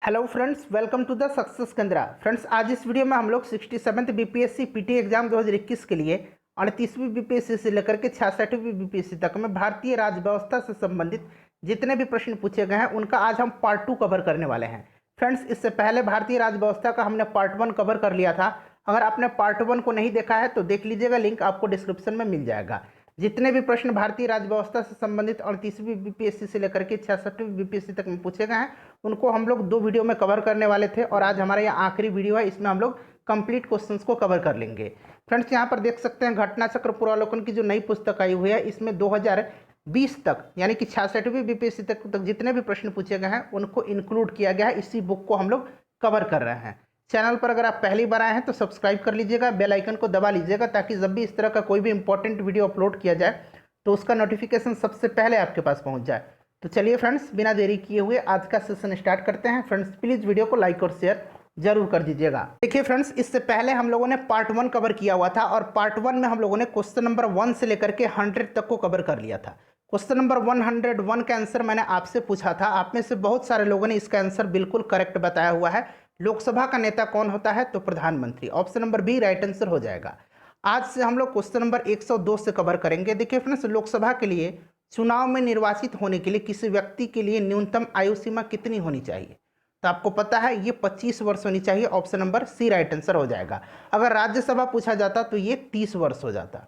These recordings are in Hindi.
Hello friends, welcome to the success Kendra. Friends, आज इस वीडियो में हम लोग 67th बीपीएससी पीटी एग्जाम 2021 के लिए 38वीं बीपीएससी से लेकर के 66वीं बीपीएससी तक में भारतीय राज्य व्यवस्था से संबंधित जितने भी प्रश्न पूछे गए हैं उनका आज हम पार्ट 2 कवर करने वाले हैं। फ्रेंड्स, इससे पहले भारतीय राज्य व्यवस्था का हमने पार्ट 1 कवर कर लिया था। अगर आपने पार्ट 1 को नहीं देखा है तो देख लीजिएगा, लिंक आपको डिस्क्रिप्शन में मिल जाएगा। जितने भी प्रश्न भारतीय राज्य व्यवस्था से संबंधित 38वीं बीपीएससी से लेकर के 66वीं बीपीएससी तक में पूछे गए हैं उनको हम लोग 2 वीडियो में कवर करने वाले थे और आज हमारा ये आखिरी वीडियो है, इसमें हम लोग कंप्लीट क्वेश्चंस को कवर कर लेंगे। फ्रेंड्स, यहाँ पर देख सकते हैं घटना चक्र पुनरावलोकन की जो नई पुस्तक आई हुई है, इसमें 2020 तक यानी कि 66वीं बीपीएससी तक जितने भी प्रश्न पूछे गए हैं उनको इंक्लूड किया गया है। इसी बुक को हम लोग कवर कर रहे हैं। चैनल पर अगर आप पहली बार आए हैं तो सब्सक्राइब कर लीजिएगा, बेल आइकन को दबा लीजिएगा ताकि जब भी इस तरह का कोई भी इंपॉर्टेंट वीडियो अपलोड किया जाए तो उसका नोटिफिकेशन सबसे पहले आपके पास पहुंच जाए। तो चलिए फ्रेंड्स, बिना देरी किए हुए आज का सेशन स्टार्ट करते हैं। फ्रेंड्स, प्लीज़ वीडियो को लाइक और शेयर जरूर कर दीजिएगा। देखिए फ्रेंड्स, इससे पहले हम लोगों ने पार्ट 1 कवर किया हुआ था और पार्ट 1 में हम लोगों ने क्वेश्चन नंबर 1 से लेकर के 100 तक को कवर कर लिया था। क्वेश्चन नंबर 101 का आंसर मैंने आपसे पूछा था। आप में से बहुत सारे लोगों ने इसका आंसर बिल्कुल करेक्ट बताया हुआ है। लोकसभा का नेता कौन होता है? तो प्रधानमंत्री। Option number B right answer हो जाएगा। आज से हम लोग क्वेश्चन नंबर 102 से कवर करेंगे। देखिए फ्रेंड्स, लोकसभा के लिए चुनाव में निर्वाचित होने के लिए किसी व्यक्ति के लिए न्यूनतम आयु सीमा कितनी होनी चाहिए? तो आपको पता है ये 25 वर्ष होनी चाहिए। Option number C right answer हो जाएगा। अगर राज्यसभा पूछा जाता तो ये 30 वर्ष हो जाता।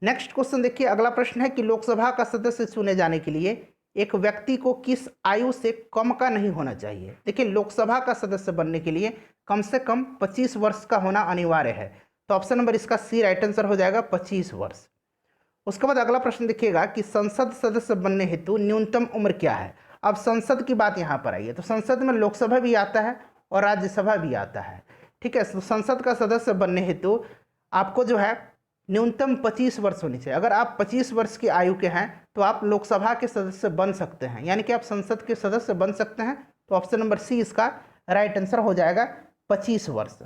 नेक्स्ट क्वेश्चन देखिए, अगला प्रश्न है कि लोकसभा का सदस्य चुने जाने के लिए एक व्यक्ति को किस आयु से कम का नहीं होना चाहिए? देखिए, लोकसभा का सदस्य बनने के लिए कम से कम 25 वर्ष का होना अनिवार्य है। तो ऑप्शन नंबर इसका सी राइट आंसर हो जाएगा, 25 वर्ष। उसके बाद अगला प्रश्न देखिएगा कि संसद सदस्य बनने हेतु न्यूनतम उम्र क्या है? अब संसद की बात यहाँ पर आई है तो संसद में लोकसभा भी आता है और राज्यसभा भी आता है। ठीक है, तो संसद का सदस्य बनने हेतु आपको जो है न्यूनतम 25 वर्ष होनी चाहिए। अगर आप 25 वर्ष की आयु के हैं तो आप लोकसभा के सदस्य बन सकते हैं, यानी कि आप संसद के सदस्य बन सकते हैं। तो ऑप्शन नंबर सी इसका राइट आंसर हो जाएगा, 25 वर्ष।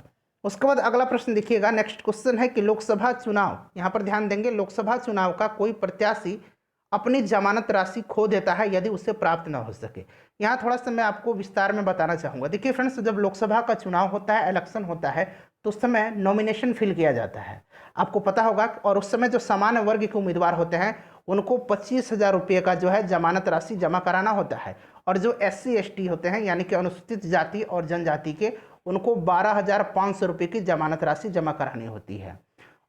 उसके बाद अगला प्रश्न देखिएगा, नेक्स्ट क्वेश्चन है कि लोकसभा चुनाव, यहाँ पर ध्यान देंगे, लोकसभा चुनाव का कोई प्रत्याशी अपनी जमानत राशि खो देता है यदि उसे प्राप्त न हो सके। यहाँ थोड़ा सा मैं आपको विस्तार में बताना चाहूँगा। देखिए फ्रेंड्स, जब लोकसभा का चुनाव होता है, इलेक्शन होता है, तो उस समय नॉमिनेशन फिल किया जाता है, आपको पता होगा। और उस समय जो सामान्य वर्ग के उम्मीदवार होते हैं उनको 25,000 रुपये का जो है जमानत राशि जमा कराना होता है। और जो SC ST होते हैं यानी कि अनुसूचित जाति और जनजाति के, उनको 12,500 रुपये की जमानत राशि जमा करानी होती है।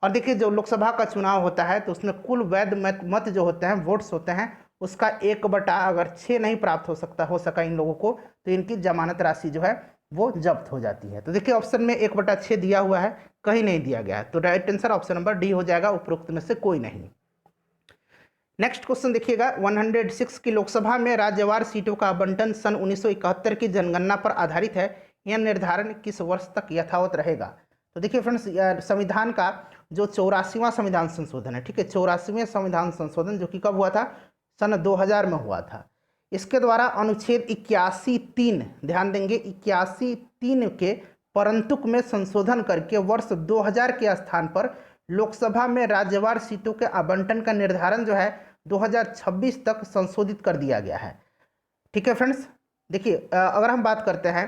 और देखिए, जो लोकसभा का चुनाव होता है तो उसमें कुल वैध मत जो होते हैं, वोट्स होते हैं, उसका 1/6 नहीं प्राप्त हो सका इन लोगों को, तो इनकी जमानत राशि जो है वो जब्त हो जाती है। तो देखिए, ऑप्शन में 1/6 दिया हुआ है, कहीं नहीं दिया गया है, तो right answer option number D हो जाएगा, उपरोक्त में से कोई नहीं। नेक्स्ट क्वेश्चन देखिएगा, 106 की लोकसभा में राज्यवार सीटों का आवंटन सन 1971 की जनगणना पर आधारित है। यह निर्धारण किस वर्ष तक यथावत रहेगा? तो देखिए फ्रेंड्स, संविधान का जो 84वां संविधान संशोधन है, ठीक है, 84वें संविधान संशोधन जो कि कब हुआ था? सन 2000 में हुआ था। इसके द्वारा अनुच्छेद 81(3), ध्यान देंगे, 81(3) के परंतुक में संशोधन करके वर्ष 2000 के स्थान पर लोकसभा में राज्यवार सीटों के आवंटन का निर्धारण जो है 2026 तक संशोधित कर दिया गया है। ठीक है फ्रेंड्स, देखिए, अगर हम बात करते हैं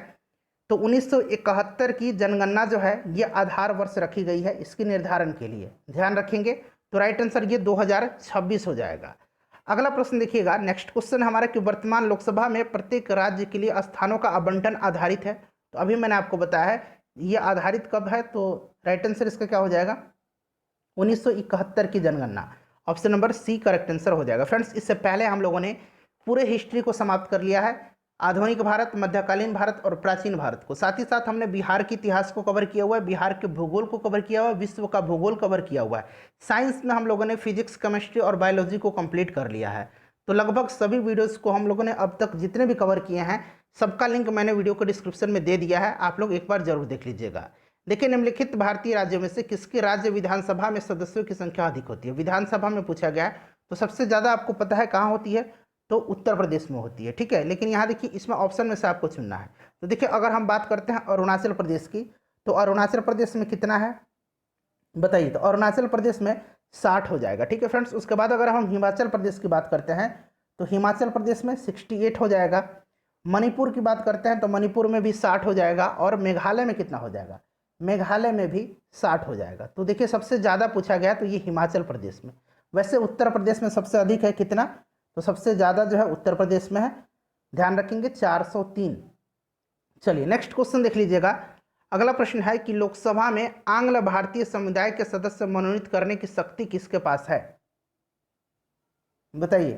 तो 1971 की जनगणना जो है ये आधार वर्ष रखी गई है इसके निर्धारण के लिए, ध्यान रखेंगे। तो राइट आंसर ये 2026 हो जाएगा। अगला प्रश्न देखिएगा, नेक्स्ट क्वेश्चन हमारा कि वर्तमान लोकसभा में प्रत्येक राज्य के लिए स्थानों का आवंटन आधारित है। तो अभी मैंने आपको बताया है ये आधारित कब है, तो राइट आंसर इसका क्या हो जाएगा? 1971 की जनगणना। Option number C correct answer हो जाएगा। फ्रेंड्स, इससे पहले हम लोगों ने पूरे हिस्ट्री को समाप्त कर लिया है, आधुनिक भारत, मध्यकालीन भारत और प्राचीन भारत को। साथ ही साथ हमने बिहार के इतिहास को कवर किया हुआ है, बिहार के भूगोल को कवर किया हुआ है, विश्व का भूगोल कवर किया हुआ है। साइंस में हम लोगों ने फिजिक्स, केमिस्ट्री और बायोलॉजी को कंप्लीट कर लिया है। तो लगभग सभी वीडियोज़ को हम लोगों ने अब तक जितने भी कवर किए हैं सबका लिंक मैंने वीडियो को डिस्क्रिप्शन में दे दिया है, आप लोग एक बार जरूर देख लीजिएगा। देखिए, निम्नलिखित भारतीय राज्यों में से किसके राज्य विधानसभा में सदस्यों की संख्या अधिक होती है? विधानसभा में पूछा गया है तो सबसे ज़्यादा आपको पता है कहाँ होती है? तो उत्तर प्रदेश में होती है। ठीक है, लेकिन यहाँ देखिए, इसमें ऑप्शन में से आपको चुनना है। तो देखिए, अगर हम बात करते हैं अरुणाचल प्रदेश की, तो अरुणाचल प्रदेश में कितना है बताइए? तो अरुणाचल प्रदेश में 60 हो जाएगा। ठीक है फ्रेंड्स, उसके बाद अगर हम हिमाचल प्रदेश की बात करते हैं तो हिमाचल प्रदेश में 68 हो जाएगा। मणिपुर की बात करते हैं तो मणिपुर में भी 60 हो जाएगा, और मेघालय में कितना हो जाएगा, मेघालय में भी 60 हो जाएगा। तो देखिए सबसे ज़्यादा पूछा गया तो ये हिमाचल प्रदेश में। वैसे उत्तर प्रदेश में सबसे अधिक है कितना, तो सबसे ज़्यादा जो है उत्तर प्रदेश में है, ध्यान रखेंगे 403। चलिए नेक्स्ट क्वेश्चन देख लीजिएगा। अगला प्रश्न है कि लोकसभा में आंग्ल भारतीय समुदाय के सदस्य मनोनीत करने की शक्ति किसके पास है, बताइए।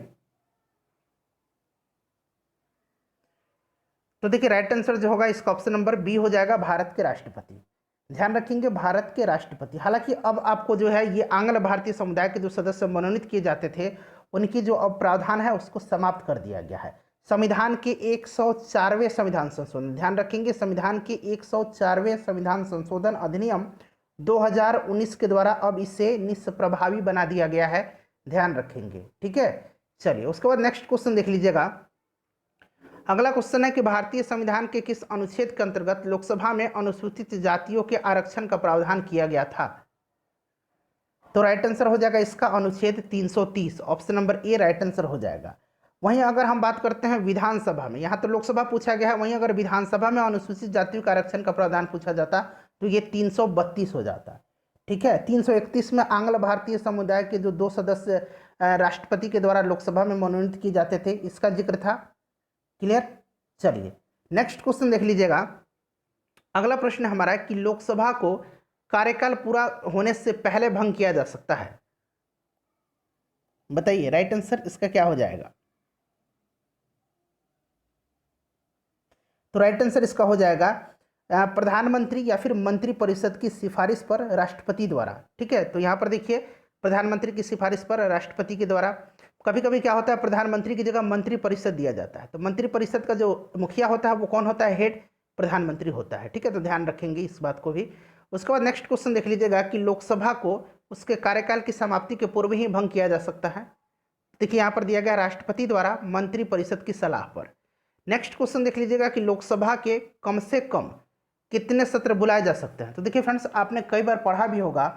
तो देखिए राइट आंसर जो होगा इसका ऑप्शन नंबर बी हो जाएगा, भारत के राष्ट्रपति। ध्यान रखेंगे भारत के राष्ट्रपति। हालांकि अब आपको जो है ये आंग्ल भारतीय समुदाय के जो सदस्य मनोनीत किए जाते थे उनकी जो अब प्रावधान है उसको समाप्त कर दिया गया है। संविधान के 104वें संविधान संशोधन, ध्यान रखेंगे संविधान के 104वें संविधान संशोधन अधिनियम 2019 के द्वारा अब इसे निष्प्रभावी बना दिया गया है, ध्यान रखेंगे, ठीक है। चलिए उसके बाद नेक्स्ट क्वेश्चन देख लीजिएगा। अगला क्वेश्चन है कि भारतीय संविधान के किस अनुच्छेद के अंतर्गत लोकसभा में अनुसूचित जातियों के आरक्षण का प्रावधान किया गया था। तो राइट आंसर हो जाएगा इसका अनुच्छेद 330, option number A right answer हो जाएगा। वहीं अगर हम बात करते हैं विधानसभा में, यहाँ तो लोकसभा पूछा गया है, वहीं अगर विधानसभा में अनुसूचित जातियों के आरक्षण का प्रावधान पूछा जाता तो ये 332 हो जाता, ठीक है। 331 में आंग्ल भारतीय समुदाय के जो 2 सदस्य राष्ट्रपति के द्वारा लोकसभा में मनोनीत किए जाते थे इसका जिक्र था, क्लियर। चलिए नेक्स्ट क्वेश्चन देख लीजिएगा। अगला प्रश्न हमारा है कि लोकसभा को कार्यकाल पूरा होने से पहले भंग किया जा सकता है, बताइए राइट आंसर इसका क्या हो जाएगा। तो राइट आंसर इसका हो जाएगा प्रधानमंत्री या फिर मंत्रिपरिषद की सिफारिश पर राष्ट्रपति द्वारा, ठीक है। तो यहाँ पर देखिए प्रधानमंत्री की सिफारिश पर राष्ट्रपति के द्वारा, कभी कभी क्या होता है प्रधानमंत्री की जगह मंत्रिपरिषद दिया जाता है, तो मंत्रिपरिषद का जो मुखिया होता है वो कौन होता है, हेड प्रधानमंत्री होता है, ठीक है। तो ध्यान रखेंगे इस बात को भी। उसके बाद नेक्स्ट क्वेश्चन देख लीजिएगा कि लोकसभा को उसके कार्यकाल की समाप्ति के पूर्व ही भंग किया जा सकता है। देखिए यहाँ पर दिया गया राष्ट्रपति द्वारा मंत्रिपरिषद की सलाह पर। नेक्स्ट क्वेश्चन देख लीजिएगा कि लोकसभा के कम से कम कितने सत्र बुलाए जा सकते हैं। तो देखिए फ्रेंड्स आपने कई बार पढ़ा भी होगा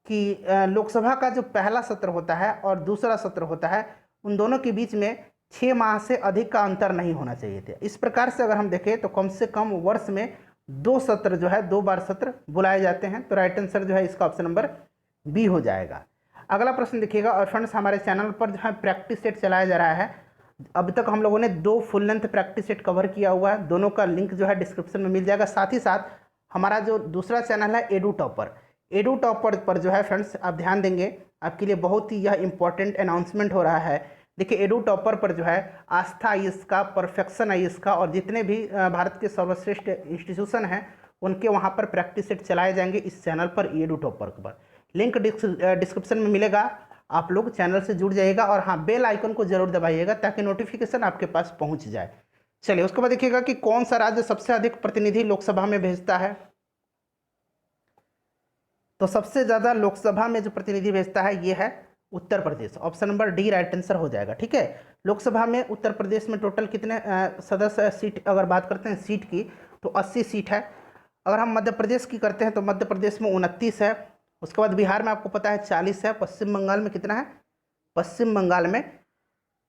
कि लोकसभा का जो पहला सत्र होता है और दूसरा सत्र होता है उन दोनों के बीच में 6 माह से अधिक का अंतर नहीं होना चाहिए थे। इस प्रकार से अगर हम देखें तो कम से कम वर्ष में 2 सत्र जो है 2 बार सत्र बुलाए जाते हैं। तो राइट आंसर जो है इसका ऑप्शन नंबर बी हो जाएगा। अगला प्रश्न देखिएगा। और फ्रेंड्स हमारे चैनल पर जो है प्रैक्टिस सेट चलाया जा रहा है। अब तक हम लोगों ने 2 full length practice set cover किया हुआ है, दोनों का लिंक जो है डिस्क्रिप्शन में मिल जाएगा। साथ ही साथ हमारा जो दूसरा चैनल है एडू टॉपर पर जो है फ्रेंड्स आप ध्यान देंगे, आपके लिए बहुत ही यह इंपॉर्टेंट अनाउंसमेंट हो रहा है। देखिए एडू टॉपर पर जो है आस्था आईएएस का, परफेक्शन आईएएस का और जितने भी भारत के सर्वश्रेष्ठ इंस्टीट्यूशन हैं उनके वहाँ पर प्रैक्टिस सेट चलाए जाएंगे इस चैनल पर एडू टॉपर पर। लिंक डिस्क्रिप्शन में मिलेगा, आप लोग चैनल से जुड़ जाइएगा और हाँ बेल आइकन को जरूर दबाइएगा ताकि नोटिफिकेशन आपके पास पहुँच जाए। चलिए उसके बाद देखिएगा कि कौन सा राज्य सबसे अधिक प्रतिनिधि लोकसभा में भेजता है। तो सबसे ज़्यादा लोकसभा में जो प्रतिनिधि भेजता है ये है Uttar Pradesh, option number D right answer हो जाएगा, ठीक है। लोकसभा में उत्तर प्रदेश में टोटल कितने सदस्य सीट, अगर बात करते हैं सीट की तो 80 सीट है। अगर हम मध्य प्रदेश की करते हैं तो मध्य प्रदेश में 29 है। उसके बाद बिहार में आपको पता है 40 है। पश्चिम बंगाल में कितना है, पश्चिम बंगाल में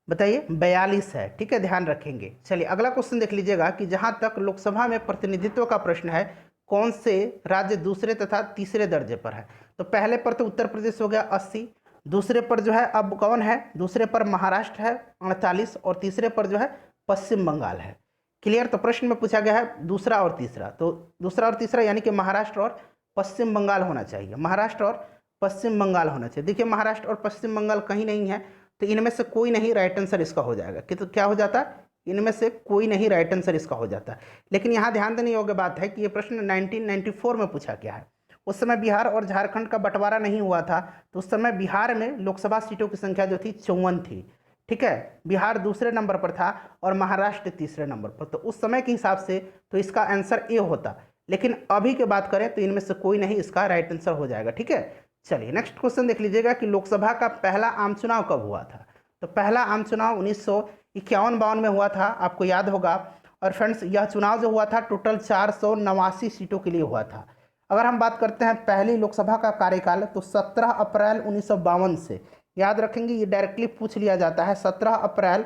बताइए 42 है, ठीक है, ध्यान रखेंगे। चलिए अगला क्वेश्चन देख लीजिएगा कि जहाँ तक लोकसभा में प्रतिनिधित्व का प्रश्न है कौन से राज्य दूसरे तथा तीसरे दर्जे पर है। तो पहले पर तो उत्तर प्रदेश हो गया 80, दूसरे पर जो है अब कौन है, दूसरे पर महाराष्ट्र है 48 और तीसरे पर जो है पश्चिम बंगाल है, क्लियर। तो प्रश्न में पूछा गया है दूसरा और तीसरा, तो दूसरा और तीसरा यानी कि महाराष्ट्र और पश्चिम बंगाल होना चाहिए, महाराष्ट्र और पश्चिम बंगाल होना चाहिए। देखिए महाराष्ट्र और पश्चिम बंगाल कहीं नहीं है तो इनमें से कोई नहीं, राइट आंसर इसका हो जाएगा कि तो क्या हो जाता है, इनमें से कोई नहीं, राइट आंसर इसका हो जाता है। लेकिन यहाँ ध्यान देने योग्य बात है कि ये प्रश्न 1994 में पूछा गया है। उस समय बिहार और झारखंड का बंटवारा नहीं हुआ था, तो उस समय बिहार में लोकसभा सीटों की संख्या जो थी 54 थी, ठीक है। बिहार दूसरे नंबर पर था और महाराष्ट्र तीसरे नंबर पर, तो उस समय के हिसाब से तो इसका आंसर ए होता। लेकिन अभी की बात करें तो इनमें से कोई नहीं, इसका राइट आंसर हो जाएगा, ठीक है। चलिए नेक्स्ट क्वेश्चन देख लीजिएगा कि लोकसभा का पहला आम चुनाव कब हुआ था। तो पहला आम चुनाव 1951-52 में हुआ था, आपको याद होगा। और फ्रेंड्स यह चुनाव जो हुआ था टोटल 489 सीटों के लिए हुआ था। अगर हम बात करते हैं पहली लोकसभा का कार्यकाल तो 17 अप्रैल 1952 से, याद रखेंगे ये डायरेक्टली पूछ लिया जाता है, 17 अप्रैल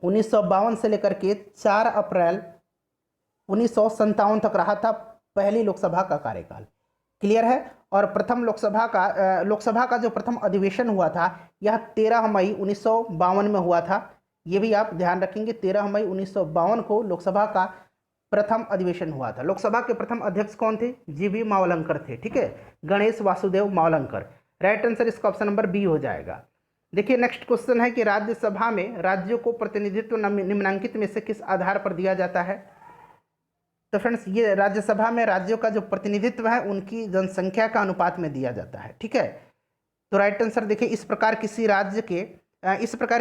1952 से लेकर के 4 अप्रैल 1957 तक रहा था पहली लोकसभा का कार्यकाल। क्लियर है। और प्रथम लोकसभा का जो प्रथम अधिवेशन हुआ था यह 13 मई 1952 में हुआ था। ये भी आप ध्यान रखेंगे, 13 मई 1952 को लोकसभा का प्रथम अधिवेशन हुआ था। लोकसभा के प्रथम अध्यक्ष कौन थे? जीवी मावलंकर थे। ठीक है, गणेश वासुदेव मावलंकर। राइट आंसर इसका ऑप्शन नंबर बी हो जाएगा। देखिए नेक्स्ट क्वेश्चन है कि राज्यसभा में राज्यों को प्रतिनिधित्व निम्नलिखित में से किस आधार पर दिया जाता है? तो फ्रेंड्स ये राज्यसभा में राज्यों का जो प्रतिनिधित्व है उनकी जनसंख्या का अनुपात में दिया जाता है। ठीक है, तो राइट आंसर देखिए, इस प्रकार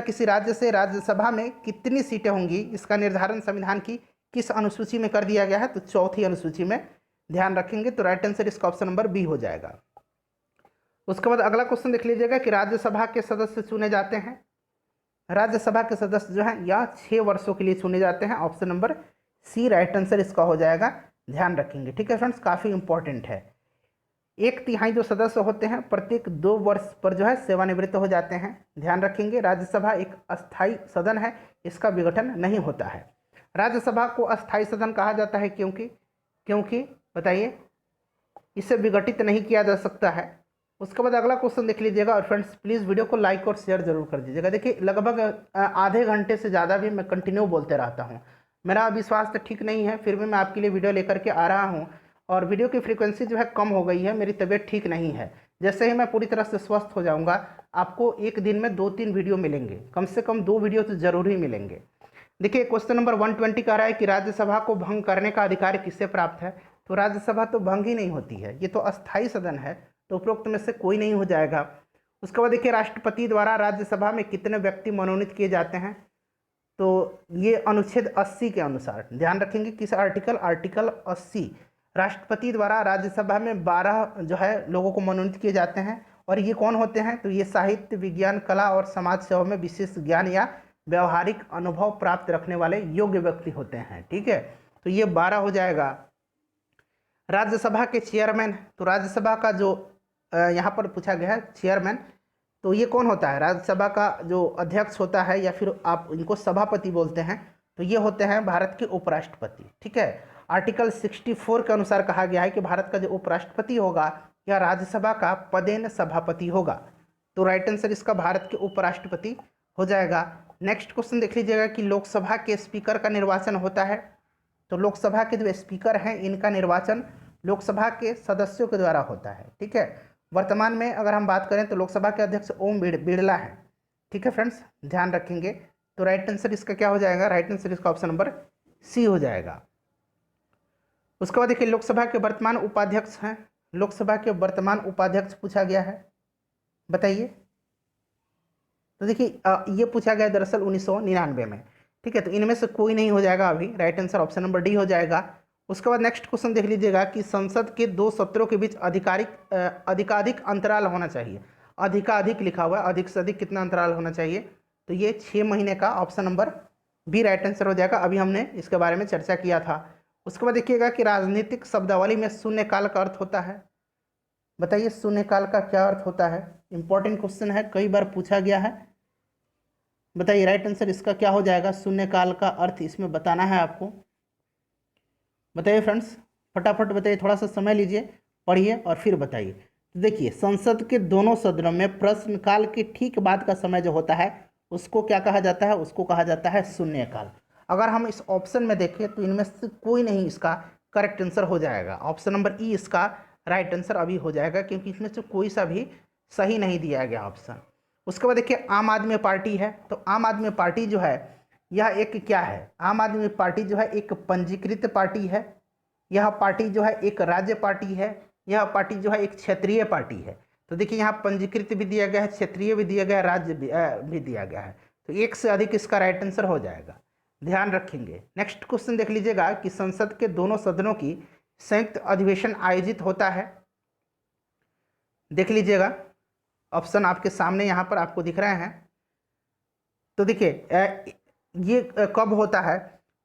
किसी राज्य से राज्यसभा में कितनी सीटें होंगी इसका निर्धारण संविधान की किस अनुसूची में कर दिया गया है? तो चौथी अनुसूची में। ध्यान रखेंगे, तो राइट आंसर इसका ऑप्शन नंबर बी हो जाएगा। उसके बाद अगला क्वेश्चन देख लीजिएगा कि राज्यसभा के सदस्य चुने जाते हैं। राज्यसभा के सदस्य जो हैं यह 6 वर्षों के लिए चुने जाते हैं। Option number C right answer इसका हो जाएगा। ध्यान रखेंगे। ठीक है फ्रेंड्स, काफ़ी इंपॉर्टेंट है। 1/3 जो सदस्य होते हैं प्रत्येक 2 वर्ष पर जो है सेवानिवृत्त हो जाते हैं। ध्यान रखेंगे, राज्यसभा एक अस्थायी सदन है, इसका विघटन नहीं होता है। राज्यसभा को अस्थायी सदन कहा जाता है क्योंकि बताइए इसे विघटित नहीं किया जा सकता है। उसके बाद अगला क्वेश्चन देख लीजिएगा। और फ्रेंड्स प्लीज़ वीडियो को लाइक और शेयर जरूर कर दीजिएगा। देखिए लगभग आधे घंटे से ज़्यादा भी मैं कंटिन्यू बोलते रहता हूँ। मेरा विश्वास तो ठीक नहीं है, फिर भी मैं आपके लिए वीडियो लेकर के आ रहा हूँ। और वीडियो की फ्रीक्वेंसी जो है कम हो गई है, मेरी तबीयत ठीक नहीं है। जैसे ही मैं पूरी तरह से स्वस्थ हो जाऊँगा आपको एक दिन में 2-3 वीडियो मिलेंगे, कम से कम 2 वीडियो तो जरूर ही मिलेंगे। देखिए क्वेश्चन नंबर 120 कह रहा है कि राज्यसभा को भंग करने का अधिकार किससे प्राप्त है? तो राज्यसभा तो भंग ही नहीं होती है, ये तो अस्थायी सदन है, तो उपरोक्त में से कोई नहीं हो जाएगा। उसके बाद देखिए राष्ट्रपति द्वारा राज्यसभा में कितने व्यक्ति मनोनीत किए जाते हैं? तो ये अनुच्छेद 80 के अनुसार। ध्यान रखेंगे किस आर्टिकल 80। राष्ट्रपति द्वारा राज्यसभा में 12 जो है लोगों को मनोनीत किए जाते हैं। और ये कौन होते हैं? तो ये साहित्य, विज्ञान, कला और समाज सेवा में विशेष ज्ञान या व्यवहारिक अनुभव प्राप्त रखने वाले योग्य व्यक्ति होते हैं। ठीक है, तो ये 12 हो जाएगा। राज्यसभा के चेयरमैन, तो राज्यसभा का जो यहाँ पर पूछा गया है चेयरमैन, तो ये कौन होता है? राज्यसभा का जो अध्यक्ष होता है या फिर आप इनको सभापति बोलते हैं, तो ये होते हैं भारत के उपराष्ट्रपति। ठीक है, आर्टिकल 64 के अनुसार कहा गया है कि भारत का जो उपराष्ट्रपति होगा या राज्यसभा का पदेन सभापति होगा। तो राइट आंसर इसका भारत के उपराष्ट्रपति हो जाएगा। नेक्स्ट क्वेश्चन देख लीजिएगा कि लोकसभा के स्पीकर का निर्वाचन होता है। तो लोकसभा के जो स्पीकर हैं इनका निर्वाचन लोकसभा के सदस्यों के द्वारा होता है। ठीक है, वर्तमान में अगर हम बात करें तो लोकसभा के अध्यक्ष ओम बिरला हैं। ठीक है फ्रेंड्स, ध्यान रखेंगे। तो राइट आंसर इसका क्या हो जाएगा? राइट आंसर इसका ऑप्शन नंबर सी हो जाएगा। उसके बाद देखिए लोकसभा के वर्तमान उपाध्यक्ष हैं। लोकसभा के वर्तमान उपाध्यक्ष पूछा गया है, बताइए। तो देखिए ये पूछा गया दरअसल 1999 में। ठीक है, तो इनमें से कोई नहीं हो जाएगा अभी। Right answer option number D हो जाएगा। उसके बाद नेक्स्ट क्वेश्चन देख लीजिएगा कि संसद के 2 सत्रों के बीच अधिकाधिक अंतराल होना चाहिए। अधिकाधिक लिखा हुआ है, अधिक से अधिक कितना अंतराल होना चाहिए? तो ये 6 महीने का। Option number B right answer हो जाएगा। अभी हमने इसके बारे में चर्चा किया था। उसके बाद देखिएगा कि राजनीतिक शब्दावली में शून्यकाल का अर्थ होता है। बताइए शून्यकाल का क्या अर्थ होता है? इंपॉर्टेंट क्वेश्चन है, कई बार पूछा गया है। बताइए राइट आंसर इसका क्या हो जाएगा? शून्यकाल का अर्थ इसमें बताना है आपको। बताइए फ्रेंड्स, फटाफट बताइए, थोड़ा सा समय लीजिए, पढ़िए और फिर बताइए। तो देखिए संसद के दोनों सदनों में प्रश्नकाल के ठीक बाद का समय जो होता है उसको क्या कहा जाता है? उसको कहा जाता है शून्यकाल। अगर हम इस ऑप्शन में देखें तो इनमें से कोई नहीं इसका करेक्ट आंसर हो जाएगा। ऑप्शन नंबर ई इसका राइट आंसर अभी हो जाएगा, क्योंकि इसमें से कोई सा भी सही नहीं दिया गया ऑप्शन। उसके बाद देखिए आम आदमी पार्टी है। तो आम आदमी पार्टी जो है यह एक क्या है? आम आदमी पार्टी जो है एक पंजीकृत पार्टी है। यह पार्टी जो है एक राज्य पार्टी है। यह पार्टी जो है एक क्षेत्रीय पार्टी है। तो देखिए यहाँ पंजीकृत भी दिया गया है, क्षेत्रीय भी दिया गया है, राज्य भी दिया गया है। तो एक से अधिक इसका राइट आंसर हो जाएगा। ध्यान रखेंगे। नेक्स्ट क्वेश्चन देख लीजिएगा कि संसद के दोनों सदनों की संयुक्त अधिवेशन आयोजित होता है। देख लीजिएगा ऑप्शन आपके सामने यहाँ पर आपको दिख रहे हैं। तो देखिए ये कब होता है?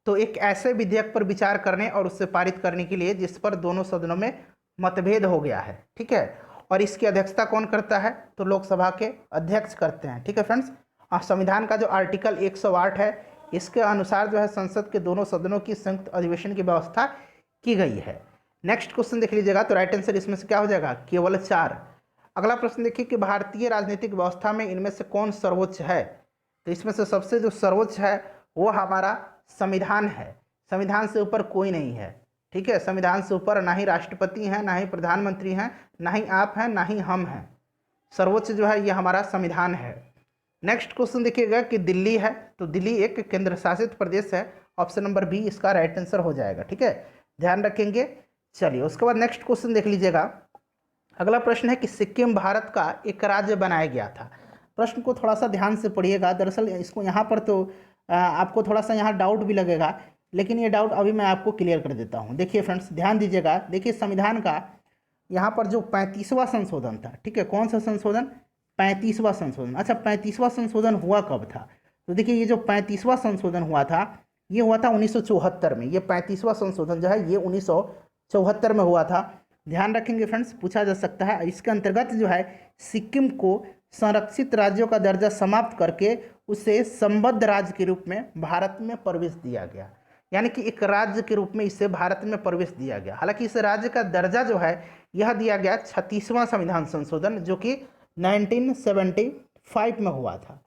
तो एक ऐसे विधेयक पर विचार करने और उससे पारित करने के लिए जिस पर दोनों सदनों में मतभेद हो गया है। ठीक है, और इसकी अध्यक्षता कौन करता है? तो लोकसभा के अध्यक्ष करते हैं। ठीक है फ्रेंड्स, संविधान का जो आर्टिकल 108 है इसके अनुसार जो है संसद के दोनों सदनों की संयुक्त अधिवेशन की व्यवस्था की गई है। नेक्स्ट क्वेश्चन देख लीजिएगा, तो राइट आंसर इसमें से क्या हो जाएगा, केवल 4। अगला प्रश्न देखिए कि भारतीय राजनीतिक व्यवस्था में इनमें से कौन सर्वोच्च है। तो इसमें से सबसे जो सर्वोच्च है वो हमारा संविधान है। संविधान से ऊपर कोई नहीं है, ठीक है। संविधान से ऊपर ना ही राष्ट्रपति हैं, ना ही प्रधानमंत्री हैं, ना ही आप हैं, ना ही हम हैं। सर्वोच्च जो है ये हमारा संविधान है। नेक्स्ट क्वेश्चन देखिएगा कि दिल्ली है, तो दिल्ली एक केंद्र शासित प्रदेश है। ऑप्शन नंबर बी इसका राइट आंसर हो जाएगा, ठीक है, ध्यान रखेंगे। चलिए उसके बाद नेक्स्ट क्वेश्चन देख लीजिएगा। अगला प्रश्न है कि सिक्किम भारत का एक राज्य बनाया गया था। प्रश्न को थोड़ा सा ध्यान से पढ़िएगा। दरअसल इसको यहाँ पर तो आपको थोड़ा सा यहाँ डाउट भी लगेगा, लेकिन ये डाउट अभी मैं आपको क्लियर कर देता हूँ। देखिए फ्रेंड्स ध्यान दीजिएगा। देखिए संविधान का यहाँ पर जो 35वां संशोधन था, ठीक है, कौन सा संशोधन, 35वां संशोधन। अच्छा 35वां संशोधन हुआ कब था, तो देखिए ये जो 35वां संशोधन हुआ था ये हुआ था 1974 में। ये 35वां संशोधन जो है ये 1974 में हुआ था। ध्यान रखेंगे फ्रेंड्स, पूछा जा सकता है। इसके अंतर्गत जो है सिक्किम को संरक्षित राज्यों का दर्जा समाप्त करके उसे संबद्ध राज्य के रूप में भारत में प्रवेश दिया गया, यानी कि एक राज्य के रूप में इसे भारत में प्रवेश दिया गया। हालांकि इस राज्य का दर्जा जो है यह दिया गया 36वां संविधान संशोधन, जो कि 1975 में हुआ था।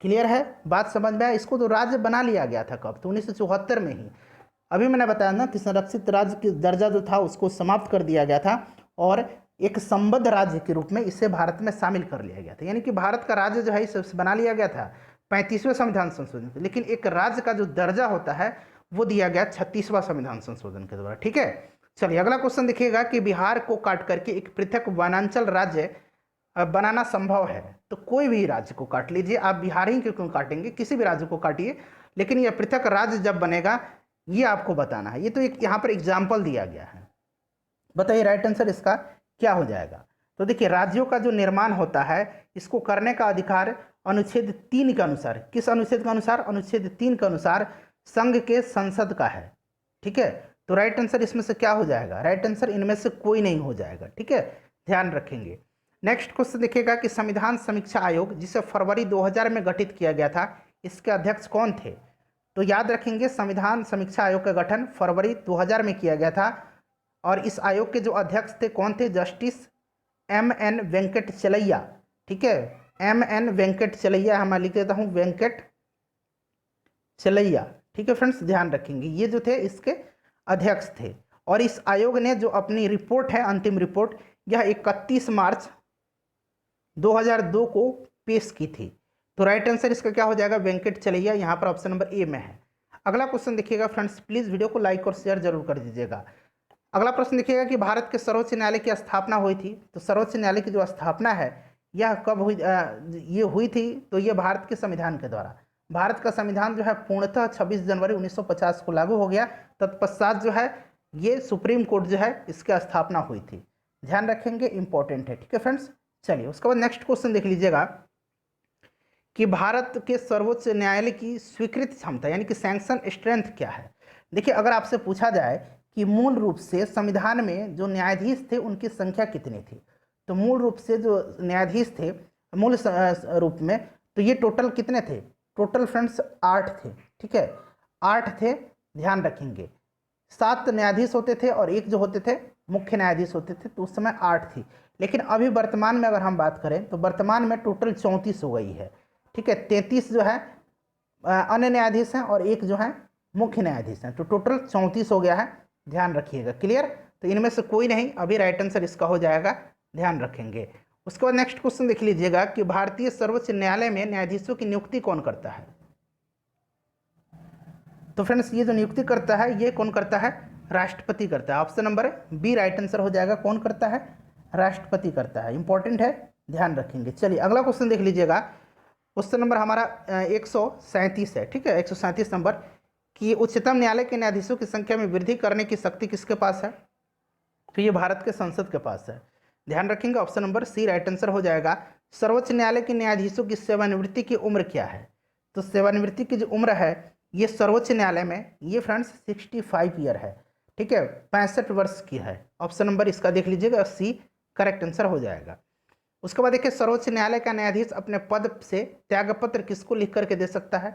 क्लियर है, बात समझ में आया। इसको तो राज्य बना लिया गया था कब, तो 1974 में ही। अभी मैंने बताया ना कि संरक्षित राज्य की दर्जा जो था उसको समाप्त कर दिया गया था और एक संबद्ध राज्य के रूप में इसे भारत में शामिल कर लिया गया था। यानी कि भारत का राज्य जो है इसे बना लिया गया था 35वें संविधान संशोधन से, लेकिन एक राज्य का जो दर्जा होता है वो दिया गया 36वां संविधान संशोधन के द्वारा, ठीक है। चलिए अगला क्वेश्चन देखिएगा कि बिहार को काट करके एक पृथक वनांचल राज्य बनाना संभव है। तो कोई भी राज्य को काट लीजिए, आप बिहार ही क्यों काटेंगे, किसी भी राज्य को काटिए, लेकिन यह पृथक राज्य जब बनेगा ये आपको बताना है। ये तो एक यहाँ पर एग्जाम्पल दिया गया है। बताइए राइट आंसर इसका क्या हो जाएगा। तो देखिए राज्यों का जो निर्माण होता है इसको करने का अधिकार अनुच्छेद 3 के अनुसार, किस अनुच्छेद के अनुसार, अनुच्छेद 3 के अनुसार संघ के संसद का है, ठीक है। तो राइट आंसर इसमें से क्या हो जाएगा, राइट आंसर इनमें से कोई नहीं हो जाएगा, ठीक है, ध्यान रखेंगे। नेक्स्ट क्वेश्चन देखिएगा कि संविधान समीक्षा आयोग जिसे फरवरी 2000 में गठित किया गया था, इसके अध्यक्ष कौन थे। तो याद रखेंगे संविधान समीक्षा आयोग का गठन फरवरी 2000 में किया गया था और इस आयोग के जो अध्यक्ष थे कौन थे, जस्टिस MN वेंकट चलैया, ठीक है, MN वेंकट चलैया, मैं लिख देता हूँ वेंकट चलैया, ठीक है फ्रेंड्स, ध्यान रखेंगे। ये जो थे इसके अध्यक्ष थे और इस आयोग ने जो अपनी रिपोर्ट है, अंतिम रिपोर्ट, यह 31 मार्च 2002 को पेश की थी। तो राइट आंसर इसका क्या हो जाएगा, वेंकट चलैया, यहाँ पर ऑप्शन नंबर ए में है। अगला क्वेश्चन देखिएगा फ्रेंड्स, प्लीज वीडियो को लाइक और शेयर जरूर कर दीजिएगा। अगला प्रश्न देखिएगा कि भारत के सर्वोच्च न्यायालय की स्थापना हुई थी। तो सर्वोच्च न्यायालय की जो स्थापना है यह कब हुई, ये हुई थी, तो ये भारत के संविधान के द्वारा। भारत का संविधान जो है पूर्णतः 26 जनवरी 1950 को लागू हो गया। तत्पश्चात जो है ये सुप्रीम कोर्ट जो है इसकी स्थापना हुई थी, ध्यान रखेंगे, इंपॉर्टेंट है, ठीक है फ्रेंड्स। चलिए उसके बाद नेक्स्ट क्वेश्चन देख लीजिएगा कि भारत के सर्वोच्च न्यायालय की स्वीकृति क्षमता यानी कि सैंक्शन स्ट्रेंथ क्या है। देखिए अगर आपसे पूछा जाए कि मूल रूप से संविधान में जो न्यायाधीश थे उनकी संख्या कितनी थी, तो मूल रूप से जो न्यायाधीश थे मूल रूप में, तो ये टोटल कितने थे, टोटल फ्रेंड्स 8 थे, ठीक है, 8 थे, ध्यान रखेंगे। 7 न्यायाधीश होते थे और एक जो होते थे मुख्य न्यायाधीश होते थे, तो उस समय 8 थी। लेकिन अभी वर्तमान में अगर हम बात करें तो वर्तमान में टोटल 34 हो गई है, ठीक है, 33 जो है अन्य न्यायाधीश हैं और एक जो है मुख्य न्यायाधीश हैं, तो टोटल 34 हो गया है, ध्यान रखिएगा, क्लियर। तो इनमें से कोई नहीं, अभी राइट आंसर इसका हो जाएगा, ध्यान रखेंगे। उसके बाद नेक्स्ट क्वेश्चन देख लीजिएगा कि भारतीय सर्वोच्च न्यायालय में न्यायाधीशों की नियुक्ति कौन करता है। तो फ्रेंड्स ये जो नियुक्ति करता है ये कौन करता है, राष्ट्रपति करता है। Option number B right answer हो जाएगा, कौन करता है, राष्ट्रपति करता है, इंपॉर्टेंट है, ध्यान रखेंगे। चलिए अगला क्वेश्चन देख लीजिएगा। क्वेश्चन नंबर हमारा 137 है, ठीक है, 137 नंबर कि उच्चतम न्यायालय के न्यायाधीशों की संख्या में वृद्धि करने की शक्ति किसके पास है। तो ये भारत के संसद के पास है, ध्यान रखेंगे, option number C right answer हो जाएगा। सर्वोच्च न्यायालय के न्यायाधीशों की सेवानिवृत्ति की उम्र क्या है। तो सेवानिवृत्ति की जो उम्र है ये सर्वोच्च न्यायालय में ये फ्रेंड्स 65 ईयर है, ठीक है, 65 वर्ष की है। ऑप्शन नंबर इसका देख लीजिएगा, सी करेक्ट आंसर हो जाएगा। उसके बाद देखिए सर्वोच्च न्यायालय का न्यायाधीश अपने पद से त्यागपत्र किसको लिख करके दे सकता है।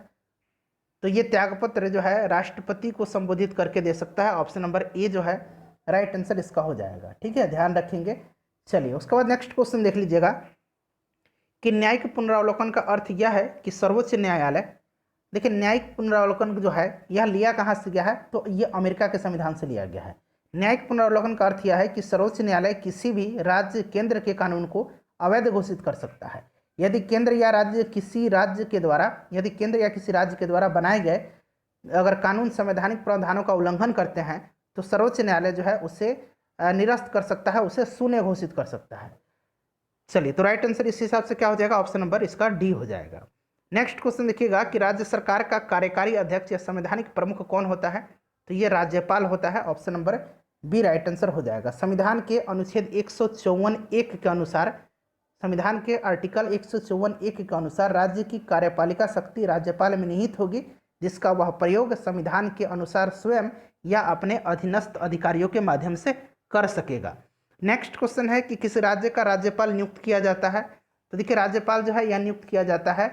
तो ये त्यागपत्र जो है राष्ट्रपति को संबोधित करके दे सकता है। ऑप्शन नंबर ए जो है राइट आंसर इसका हो जाएगा। ठीक है, ध्यान रखेंगे। चलिए उसके बाद नेक्स्ट क्वेश्चन देख लीजिएगा कि न्यायिक पुनरावलोकन का अर्थ यह है कि सर्वोच्च न्यायालय, देखिए न्यायिक पुनरावलोकन जो है यह लिया कहाँ से गया है, तो ये अमेरिका के संविधान से लिया गया है। न्यायिक पुनरावलोकन का अर्थ यह है कि सर्वोच्च न्यायालय किसी भी राज्य केंद्र के कानून को अवैध घोषित कर सकता है यदि केंद्र या किसी राज्य के द्वारा बनाए गए अगर कानून संवैधानिक प्रावधानों का उल्लंघन करते हैं तो सर्वोच्च न्यायालय जो है उसे निरस्त कर सकता है, उसे शून्य घोषित कर सकता है। चलिए, तो राइट आंसर इस हिसाब से क्या हो जाएगा, ऑप्शन नंबर इसका डी हो जाएगा। नेक्स्ट क्वेश्चन देखिएगा कि राज्य सरकार का कार्यकारी अध्यक्ष या संवैधानिक प्रमुख कौन होता है, तो ये राज्यपाल होता है। Option number B right answer हो जाएगा। संविधान के अनुच्छेद 154(1) के अनुसार, संविधान के आर्टिकल 154(1) के अनुसार राज्य की कार्यपालिका शक्ति राज्यपाल में निहित होगी, जिसका वह प्रयोग संविधान के अनुसार स्वयं या अपने अधीनस्थ अधिकारियों के माध्यम से कर सकेगा। नेक्स्ट क्वेश्चन है कि किस राज्य का राज्यपाल नियुक्त किया जाता है, तो देखिए राज्यपाल जो है यह नियुक्त किया जाता है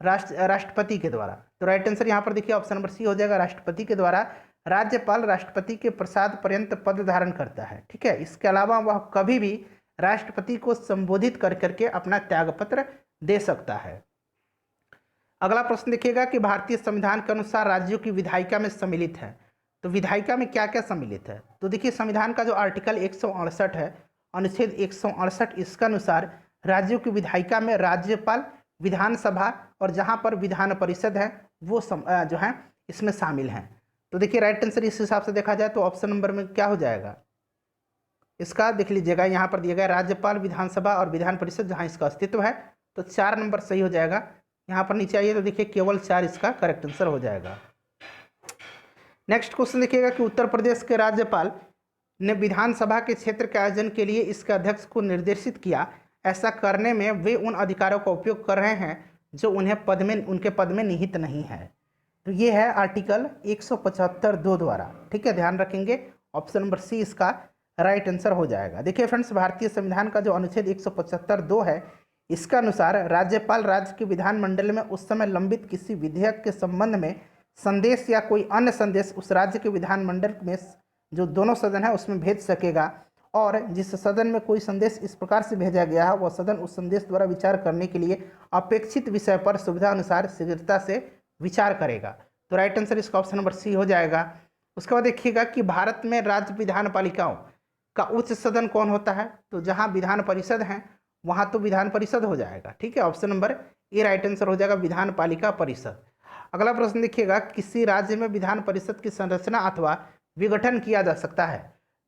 राष्ट्रपति के द्वारा। तो राइट आंसर यहाँ पर देखिए ऑप्शन नंबर सी हो जाएगा, राष्ट्रपति के द्वारा। राज्यपाल राष्ट्रपति के प्रसाद पर्यंत पद धारण करता है। ठीक है, इसके अलावा वह कभी भी राष्ट्रपति को संबोधित कर करके अपना त्यागपत्र दे सकता है। अगला प्रश्न देखिएगा कि भारतीय संविधान के अनुसार राज्यों की विधायिका में सम्मिलित है, तो विधायिका में क्या क्या सम्मिलित है, तो देखिए संविधान का जो आर्टिकल 168 है, अनुच्छेद 168, इसके अनुसार राज्यों की विधायिका में राज्यपाल, विधानसभा और जहां पर विधान परिषद है वो जो है इसमें शामिल हैं। तो देखिए राइट आंसर इस हिसाब से देखा जाए तो ऑप्शन नंबर में क्या हो जाएगा, इसका देख लीजिएगा यहाँ पर दिया गया राज्यपाल, विधानसभा और विधान परिषद जहाँ इसका अस्तित्व है, तो 4 नंबर सही हो जाएगा। यहाँ पर नीचे आइए तो देखिए केवल 4 इसका करेक्ट आंसर हो जाएगा। नेक्स्ट क्वेश्चन देखिएगा कि उत्तर प्रदेश के राज्यपाल ने विधानसभा के क्षेत्र के आयोजन के लिए इसके अध्यक्ष को निर्देशित किया, ऐसा करने में वे उन अधिकारों का उपयोग कर रहे हैं जो उनके पद में निहित नहीं है। तो ये है आर्टिकल 175(2) द्वारा। ठीक है, ध्यान रखेंगे, ऑप्शन नंबर सी इसका राइट आंसर हो जाएगा। देखिए फ्रेंड्स, भारतीय संविधान का जो अनुच्छेद 175(2) है, इसका अनुसार राज्यपाल राज्य के विधानमंडल में उस समय लंबित किसी विधेयक के संबंध में संदेश या कोई अन्य संदेश उस राज्य के विधानमंडल में जो दोनों सदन है उसमें भेज सकेगा, और जिस सदन में कोई संदेश इस प्रकार से भेजा गया है वह सदन उस संदेश द्वारा विचार करने के लिए अपेक्षित विषय पर सुविधा अनुसार शीघ्रता से विचार करेगा। तो राइट आंसर इसका ऑप्शन नंबर सी हो जाएगा। उसके बाद देखिएगा कि भारत में राज्य विधान पालिकाओं का उच्च सदन कौन होता है, तो जहाँ विधान परिषद है वहाँ तो विधान परिषद हो जाएगा। ठीक है, option number A right answer हो जाएगा, विधान पालिका परिषद। अगला प्रश्न देखिएगा, किसी राज्य में विधान परिषद की संरचना अथवा विघटन किया जा सकता है,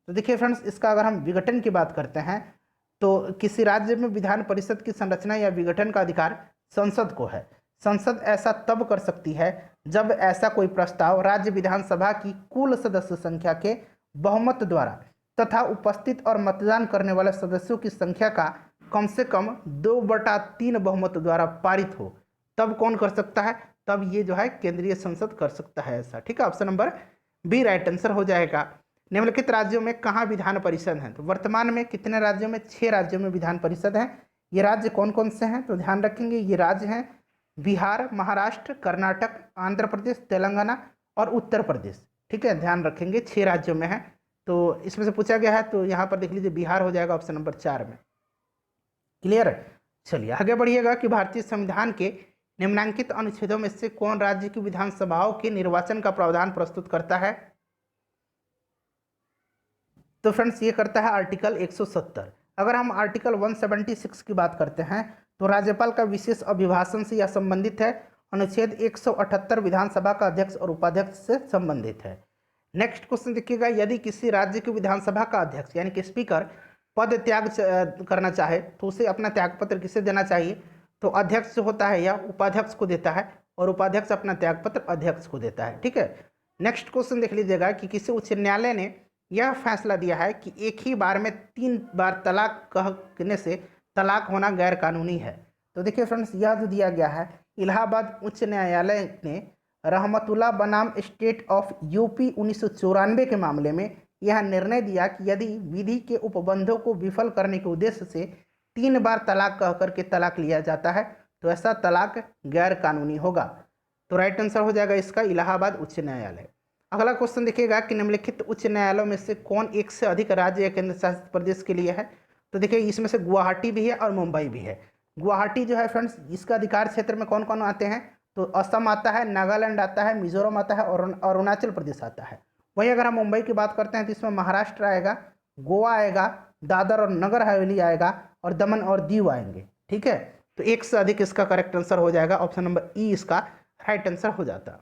तो देखिए फ्रेंड्स, इसका अगर हम विघटन की बात करते हैं तो किसी राज्य में विधान परिषद की संरचना या विघटन का अधिकार संसद को है। संसद ऐसा तब कर सकती है जब ऐसा कोई प्रस्ताव राज्य विधानसभा की कुल सदस्य संख्या के बहुमत द्वारा तथा उपस्थित और मतदान करने वाले सदस्यों की संख्या का कम से कम 2/3 बहुमत द्वारा पारित हो, तब कौन कर सकता है, तब ये जो है केंद्रीय संसद कर सकता है ऐसा। ठीक है, option number B right answer हो जाएगा। निम्नलिखित राज्यों में कहाँ विधान परिषद है, तो वर्तमान में कितने राज्यों में, 6 राज्यों में विधान परिषद है। ये राज्य कौन कौन से हैं, तो ध्यान रखेंगे ये राज्य हैं बिहार, महाराष्ट्र, कर्नाटक, आंध्र प्रदेश, तेलंगाना और उत्तर प्रदेश। ठीक है, ध्यान रखेंगे 6 राज्यों में है। तो इसमें से पूछा गया है तो यहाँ पर देख लीजिए बिहार हो जाएगा ऑप्शन नंबर 4 में। क्लियर। चलिए आगे बढ़िएगा कि भारतीय संविधान के निम्नलिखित अनुच्छेदों में से कौन राज्य की विधानसभाओं के निर्वाचन का प्रावधान प्रस्तुत करता है, तो फ्रेंड्स ये करता है आर्टिकल 170। अगर हम आर्टिकल 176 की बात करते हैं तो राज्यपाल का विशेष अभिभाषण से यह संबंधित है। अनुच्छेद 178 विधानसभा का अध्यक्ष और उपाध्यक्ष से संबंधित है। नेक्स्ट क्वेश्चन देखिएगा, यदि किसी राज्य की विधानसभा का अध्यक्ष यानी कि स्पीकर पद त्याग करना चाहे तो उसे अपना त्यागपत्र किसे देना चाहिए, तो अध्यक्ष जो होता है या उपाध्यक्ष को देता है, और उपाध्यक्ष अपना त्यागपत्र अध्यक्ष को देता है। ठीक है, नेक्स्ट क्वेश्चन देख लीजिएगा कि किसी उच्च न्यायालय ने यह फैसला दिया है कि एक ही बार में 3 बार तलाक कहने से तलाक होना गैर कानूनी है। तो देखिए फ्रेंड्स, यह जो दिया गया है, इलाहाबाद उच्च न्यायालय ने रहमतुल्लाह बनाम स्टेट ऑफ यूपी 1994 के मामले में यह निर्णय दिया कि यदि विधि के उपबंधों को विफल करने के उद्देश्य से 3 बार तलाक कह करके तलाक लिया जाता है तो ऐसा तलाक गैर कानूनी होगा। तो राइट आंसर हो जाएगा इसका इलाहाबाद उच्च न्यायालय। अगला क्वेश्चन देखिएगा कि निम्नलिखित उच्च न्यायालयों में से कौन एक से अधिक राज्य या केंद्र शासित प्रदेश के लिए है। तो देखिए इसमें से गुवाहाटी भी है और मुंबई भी है। गुवाहाटी जो है फ्रेंड्स, इसका अधिकार क्षेत्र में कौन कौन आते हैं, तो असम आता है, नागालैंड आता है, मिजोरम आता है और अरुणाचल प्रदेश आता है। वहीं अगर हम मुंबई की बात करते हैं तो इसमें महाराष्ट्र आएगा, गोवा आएगा, दादर और नगर हवेली आएगा और दमन और दीव आएंगे। ठीक है, तो एक से अधिक इसका करेक्ट आंसर हो जाएगा, ऑप्शन नंबर ई इसका राइट आंसर हो जाता।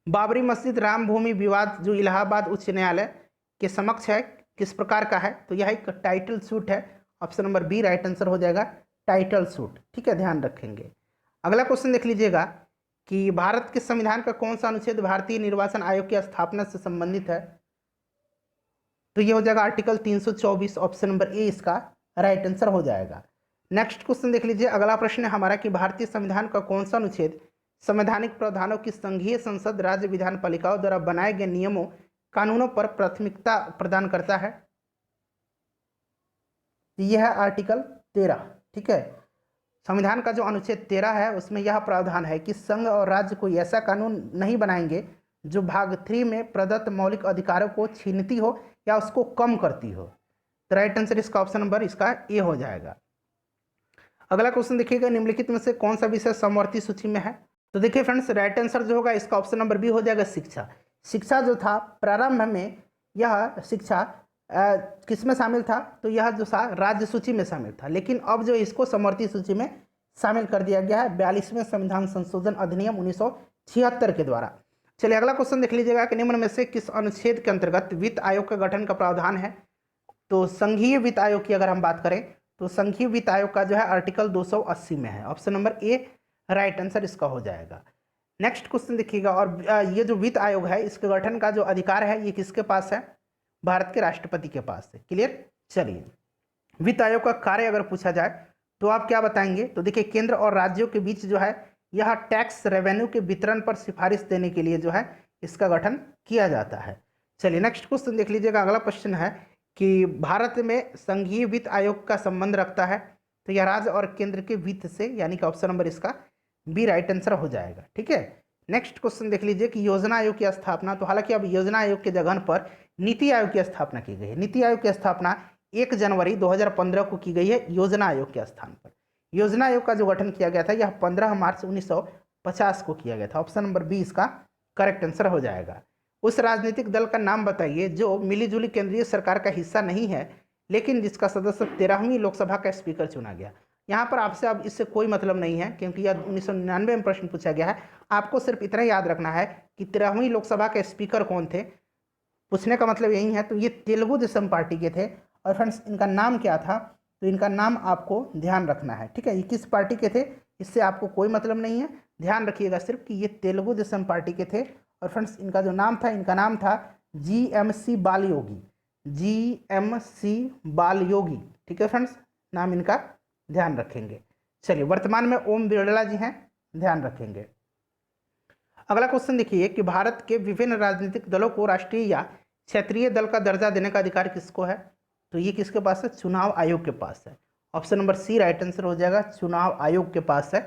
बाबरी मस्जिद राम भूमि विवाद जो इलाहाबाद उच्च न्यायालय के समक्ष है, किस प्रकार का है, तो यह एक टाइटल सूट है, option number B right answer हो जाएगा, टाइटल सूट। ठीक है, ध्यान रखेंगे। अगला क्वेश्चन देख लीजिएगा कि भारत के संविधान का कौन सा अनुच्छेद भारतीय निर्वाचन आयोग की स्थापना से संबंधित है, तो ये हो जाएगा आर्टिकल 324, ऑप्शन नंबर ए इसका राइट आंसर हो जाएगा। नेक्स्ट क्वेश्चन देख लीजिए। अगला प्रश्न है हमारा कि भारतीय संविधान का कौन सा अनुच्छेद संवैधानिक प्रावधानों की संघीय संसद राज्य विधान पालिकाओं द्वारा बनाए गए नियमों कानूनों पर प्राथमिकता प्रदान करता है। यह है आर्टिकल 13। ठीक है, संविधान का जो अनुच्छेद 13 है उसमें यह प्रावधान है कि संघ और राज्य कोई ऐसा कानून नहीं बनाएंगे जो भाग 3 में प्रदत्त मौलिक अधिकारों को छीनती हो या उसको कम करती हो। तो राइट आंसर इसका ऑप्शन नंबर इसका ए हो जाएगा। अगला क्वेश्चन देखिएगा, निम्नलिखित में से कौन सा विषय समवर्ती सूची में है, तो देखिए फ्रेंड्स राइट आंसर जो होगा इसका ऑप्शन नंबर बी हो जाएगा, शिक्षा। शिक्षा जो था प्रारंभ में, यह शिक्षा किस में शामिल था, तो यह जो था राज्य सूची में शामिल था, लेकिन अब जो इसको समवर्ती सूची में शामिल कर दिया गया है 42वें संविधान संशोधन अधिनियम 1976 के द्वारा। चलिए अगला क्वेश्चन देख लीजिएगा कि निम्न में से किस अनुच्छेद के अंतर्गत वित्त आयोग का गठन का प्रावधान है। तो संघीय वित्त आयोग की अगर हम बात करें तो संघीय वित्त आयोग का जो है आर्टिकल 280 में है, option number A right answer इसका हो जाएगा। नेक्स्ट क्वेश्चन देखिएगा, और ये जो वित्त आयोग है इसके गठन का जो अधिकार है ये किसके पास है, भारत के राष्ट्रपति के पास है। क्लियर। चलिए वित्त आयोग का कार्य अगर पूछा जाए तो आप क्या बताएंगे, तो देखिए केंद्र और राज्यों के बीच जो है यह टैक्स रेवेन्यू के वितरण पर सिफारिश देने के लिए जो है इसका गठन किया जाता है। चलिए नेक्स्ट क्वेश्चन देख लीजिएगा। अगला क्वेश्चन है कि भारत में संघीय वित्त आयोग का संबंध रखता है, तो यह राज्य और केंद्र के वित्त से, यानी कि ऑप्शन नंबर इसका बी राइट आंसर हो जाएगा। ठीक है, नेक्स्ट क्वेश्चन देख लीजिए कि योजना आयोग की स्थापना, तो हालांकि अब योजना आयोग के जगह पर नीति आयोग की स्थापना की गई है। नीति आयोग की स्थापना 1 जनवरी 2015 को की गई है योजना आयोग के स्थान पर। योजना आयोग का जो गठन किया गया था यह 15 मार्च 1950 को किया गया था, ऑप्शन नंबर बी इसका करेक्ट आंसर हो जाएगा। उस राजनीतिक दल का नाम बताइए जो मिलीजुली केंद्रीय सरकार का हिस्सा नहीं है लेकिन जिसका सदस्य 13वीं लोकसभा का स्पीकर चुना गया। यहाँ पर आपसे अब इससे कोई मतलब नहीं है क्योंकि यह 1999 में प्रश्न पूछा गया है। आपको सिर्फ इतना याद रखना है कि 13वीं लोकसभा के स्पीकर कौन थे, पूछने का मतलब यही है। तो ये तेलुगु देशम पार्टी के थे और फ्रेंड्स इनका नाम क्या था, तो इनका नाम आपको ध्यान रखना है। ठीक है, ये किस पार्टी के थे इससे आपको कोई मतलब नहीं है, ध्यान रखिएगा सिर्फ कि ये तेलुगु देशम पार्टी के थे। और फ्रेंड्स इनका जो नाम था, इनका नाम था GMC बालयोगी, GMC बालयोगी। ठीक है फ्रेंड्स, नाम इनका ध्यान रखेंगे। चलिए वर्तमान में ओम बिरला जी हैं, ध्यान रखेंगे। अगला क्वेश्चन देखिए कि भारत के विभिन्न राजनीतिक दलों को राष्ट्रीय या क्षेत्रीय दल का दर्जा देने का अधिकार किसको है, तो ये किसके पास है, चुनाव आयोग के पास है। Option number C right answer हो जाएगा, चुनाव आयोग के पास है।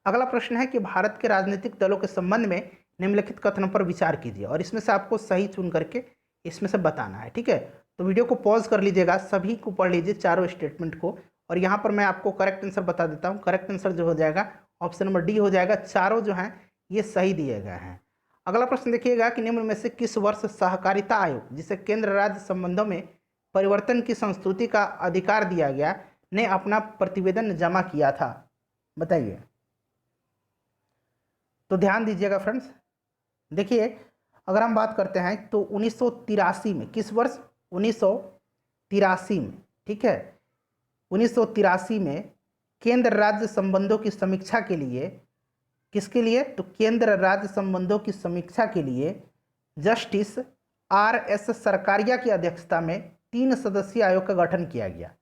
अगला प्रश्न है कि भारत के राजनीतिक दलों के संबंध में निम्नलिखित कथनों पर विचार कीजिए और इसमें से आपको सही चुन करके इसमें से बताना है। ठीक है, तो वीडियो को पॉज कर लीजिएगा, सभी को पढ़ लीजिए चारों स्टेटमेंट को, और यहाँ पर मैं आपको करेक्ट आंसर बता देता हूँ। करेक्ट आंसर जो हो जाएगा ऑप्शन नंबर डी हो जाएगा, चारों जो हैं ये सही दिए गए हैं। अगला प्रश्न देखिएगा कि निम्न में से किस वर्ष सहकारिता आयोग, जिसे केंद्र राज्य संबंधों में परिवर्तन की संस्तुति का अधिकार दिया गया, ने अपना प्रतिवेदन जमा किया था, बताइए। तो ध्यान दीजिएगा फ्रेंड्स, देखिए अगर हम बात करते हैं तो 1983 में, किस वर्ष, 1983 में। ठीक है, 1983 में केंद्र राज्य संबंधों की समीक्षा के लिए, किसके लिए, तो केंद्र राज्य संबंधों की समीक्षा के लिए जस्टिस RS सरकारिया की अध्यक्षता में 3 सदस्यीय आयोग का गठन किया गया।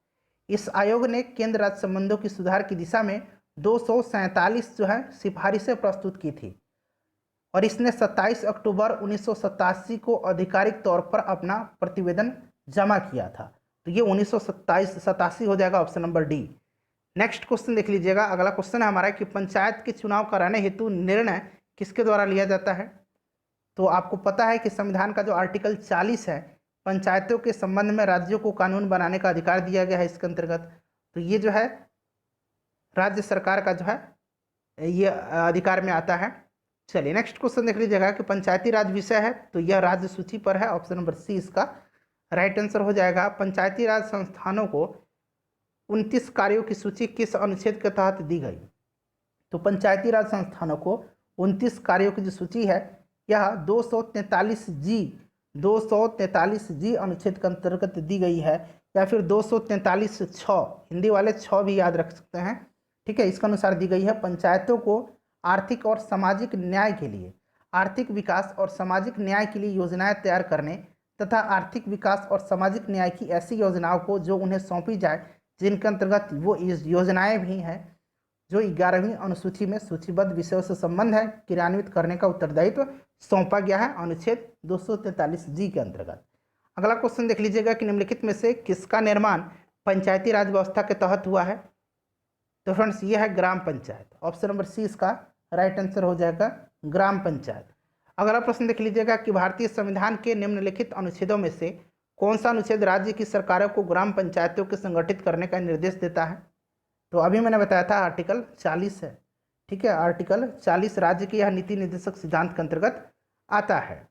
इस आयोग ने केंद्र राज्य संबंधों की सुधार की दिशा में 247 जो है सिफारिशें प्रस्तुत की थी और इसने 27 अक्टूबर 1987 को आधिकारिक तौर पर अपना प्रतिवेदन जमा किया था। तो ये 1987 हो जाएगा, option number D. Next question देख लीजिएगा। अगला क्वेश्चन है हमारा कि पंचायत के चुनाव कराने हेतु निर्णय किसके द्वारा लिया जाता है। तो आपको पता है कि संविधान का जो आर्टिकल 40 है, पंचायतों के संबंध में राज्यों को कानून बनाने का अधिकार दिया गया है इसके अंतर्गत। तो ये जो है राज्य सरकार का जो है ये अधिकार में आता है। चलिए नेक्स्ट क्वेश्चन देख लीजिएगा कि पंचायती राज विषय है, तो यह राज्य सूची पर है। ऑप्शन नंबर सी इसका राइट आंसर हो जाएगा। पंचायती राज संस्थानों को 29 कार्यों की सूची किस अनुच्छेद के तहत दी गई। तो पंचायती राज संस्थानों को 29 कार्यों की जो सूची है यह 243 जी अनुच्छेद के अंतर्गत दी गई है, या फिर 243(6), हिंदी वाले 6 भी याद रख सकते हैं। ठीक है, इसके अनुसार दी गई है। पंचायतों को आर्थिक और सामाजिक न्याय के लिए, आर्थिक विकास और सामाजिक न्याय के लिए योजनाएं तैयार करने तथा आर्थिक विकास और सामाजिक न्याय की ऐसी योजनाओं को जो उन्हें सौंपी जाए, जिनके अंतर्गत वो योजनाएं भी हैं जो 11वीं अनुसूची में सूचीबद्ध विषयों से संबंध है, क्रियान्वित करने का उत्तरदायित्व सौंपा गया है अनुच्छेद 243 के अंतर्गत। अगला क्वेश्चन देख लीजिएगा कि निम्नलिखित में से किसका निर्माण पंचायती राज व्यवस्था के तहत हुआ है। तो फ्रेंड्स ये है ग्राम पंचायत। ऑप्शन नंबर सी इसका राइट आंसर हो जाएगा, ग्राम पंचायत। अगला प्रश्न देख लीजिएगा कि भारतीय संविधान के निम्नलिखित अनुच्छेदों में से कौन सा अनुच्छेद राज्य की सरकारों को ग्राम पंचायतों को संगठित करने का निर्देश देता है। तो अभी मैंने बताया था आर्टिकल 40 है। ठीक है, आर्टिकल 40 राज्य के यह नीति निर्देशक सिद्धांत के अंतर्गत आता है।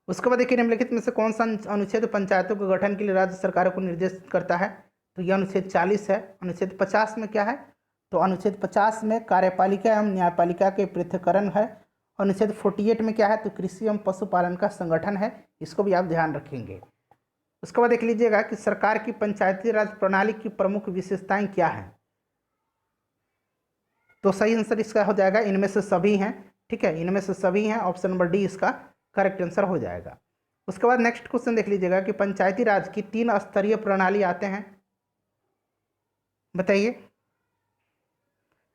उसके बाद देखिए निम्नलिखित में से कौन सा अनुच्छेद पंचायतों के गठन के लिए राज्य सरकारों को निर्देशित करता है। तो यह अनुच्छेद 40 है। अनुच्छेद 50 में क्या है, तो अनुच्छेद 50 में कार्यपालिका एवं न्यायपालिका के पृथक्करण है। अनुच्छेद 48 में क्या है, तो कृषि एवं पशुपालन का संगठन है। इसको भी आप ध्यान रखेंगे। उसके बाद देख लीजिएगा कि सरकार की पंचायती राज प्रणाली की प्रमुख विशेषताएं क्या हैं। तो सही आंसर इसका हो जाएगा इनमें से सभी हैं। ठीक है, इनमें से सभी हैं। ऑप्शन नंबर डी इसका करेक्ट आंसर हो जाएगा। उसके बाद नेक्स्ट क्वेश्चन देख लीजिएगा कि पंचायती राज की 3 स्तरीय प्रणाली आते हैं, बताइए।